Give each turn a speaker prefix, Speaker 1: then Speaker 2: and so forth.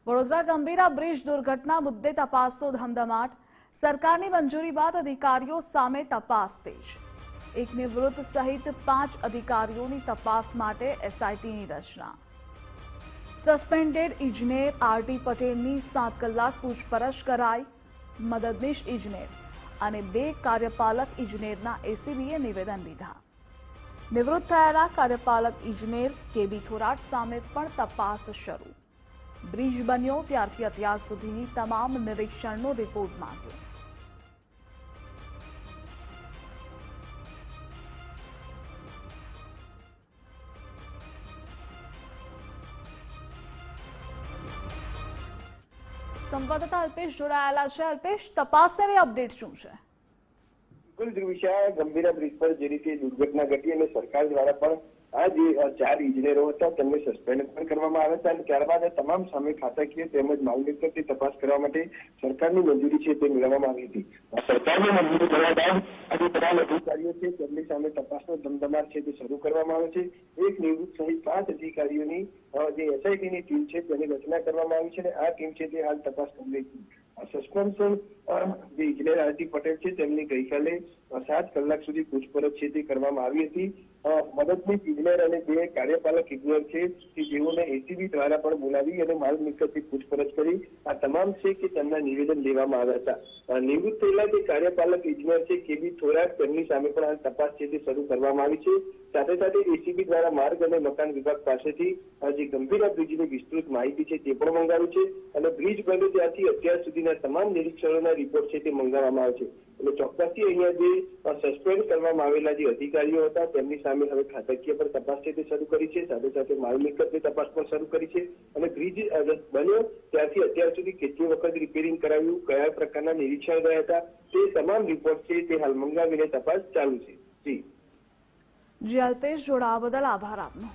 Speaker 1: Vadodara Gambhira bridge દુર્ઘટના મુદ્દે તપાસનો ધમધમાટ। સરકારની મંજૂરી બાદ અધિકારીઓ સામે તપાસ તેજ। એક નિવૃત્ત સહિત 5 અધિકારીઓની તપાસ માટે એસઆઈટીની રચના। સસ્પેન્ડેડ ઇજનેર આરટી પટેલની 7 કલાક પૂછપરછ કરાઈ। મદદનીશ ઇજનેર અને 2 કાર્યપાલક ઇજનેરના એસીબીએ નિવેદન લીધા। નિવૃત્ત થયેલા કાર્યપાલક ઇજનેર કેબી થોરાટ સામે પણ તપાસ શરૂ। બ્રિજ બન્યો ત્યારથી અત્યાર સુધીની તમામ નિરીક્ષણનો રિપોર્ટ માંગ્યો। સંવાદદાતા અલ્પેશ જોડાયેલા છે। અલ્પેશ, તપાસની અપડેટ શું છે?
Speaker 2: બિલકુલ ધ્રુવિશા, ગંભીરા બ્રિજ પર જે રીતે દુર્ઘટના ઘટી અને સરકાર દ્વારા પણ આ જે 4 ઇજનેરો હતા તેમને સસ્પેન્ડ પણ કરવામાં આવ્યા હતા અને ત્યારબાદ તમામ સામે ખાતાકીય તેમજ માલ મિલકતની તપાસ કરવા માટે સરકારની મંજૂરી છે તે મેળવવામાં આવી હતી। સરકારની મંજૂરી મળ્યા બાદ આજે તમામ અધિકારીઓ છે તેમની સામે તપાસનો ધમધમાટ છે તે શરૂ કરવામાં આવ્યો છે। એક નિવૃત્ત સહિત 5 અધિકારીઓની જે એસઆઈટીની ટીમ છે તેની રચના કરવામાં આવી છે અને આ ટીમ છે તે હાલ તપાસ કરી રહી છે। સસ્પેન્શન જે ઇજનેર આરટી પટેલ છે તેમની ગઈકાલે 7 કલાક સુધી પૂછપરછ છે તે કરવામાં આવી હતી। મદદનીશ ઇજનેર અને 2 કાર્યપાલક ઇજનેર છે કે જેઓને એસીબી દ્વારા પણ બોલાવી અને માલ મિલકતની પૂછપરછ કરી આ તમામ છે કે તેમના નિવેદન લેવામાં આવ્યા હતા। નિવૃત્ત થયેલા જે કાર્યપાલક ઇજનેર છે કેબી થોરાટ તેમની સામે પણ હાલ તપાસ છે તે શરૂ કરવામાં આવી છે। સાથે સાથે એસીબી દ્વારા માર્ગ અને મકાન વિભાગ પાસેથી જે ગંભીરા બ્રિજની વિસ્તૃત માહિતી છે તે પણ મંગાવી છે અને બ્રિજ બન્યો ત્યારથી અત્યાર સુધીના તમામ નિરીક્ષણોના રિપોર્ટ છે તે મંગાવવામાં આવે છે। એટલે ચોક્કસથી અહીંયા જે સસ્પેન્ડ કરવામાં આવેલા જે અધિકારીઓ હતા તેમની સામે હવે ખાતાકીય પર તપાસ છે તે શરૂ કરી છે। સાથે સાથે માલ મિલકતની તપાસ પણ શરૂ કરી છે અને બ્રિજ બન્યો ત્યારથી અત્યાર સુધી કેટલી વખત રિપેરિંગ કરાવ્યું, કયા પ્રકારના નિરીક્ષણ ગયા હતા તે તમામ રિપોર્ટ છે તે હાલ મંગાવીને તપાસ ચાલુ છે।
Speaker 1: જી અલ્પેશ, જોડાવા બદલ આભાર આપનો।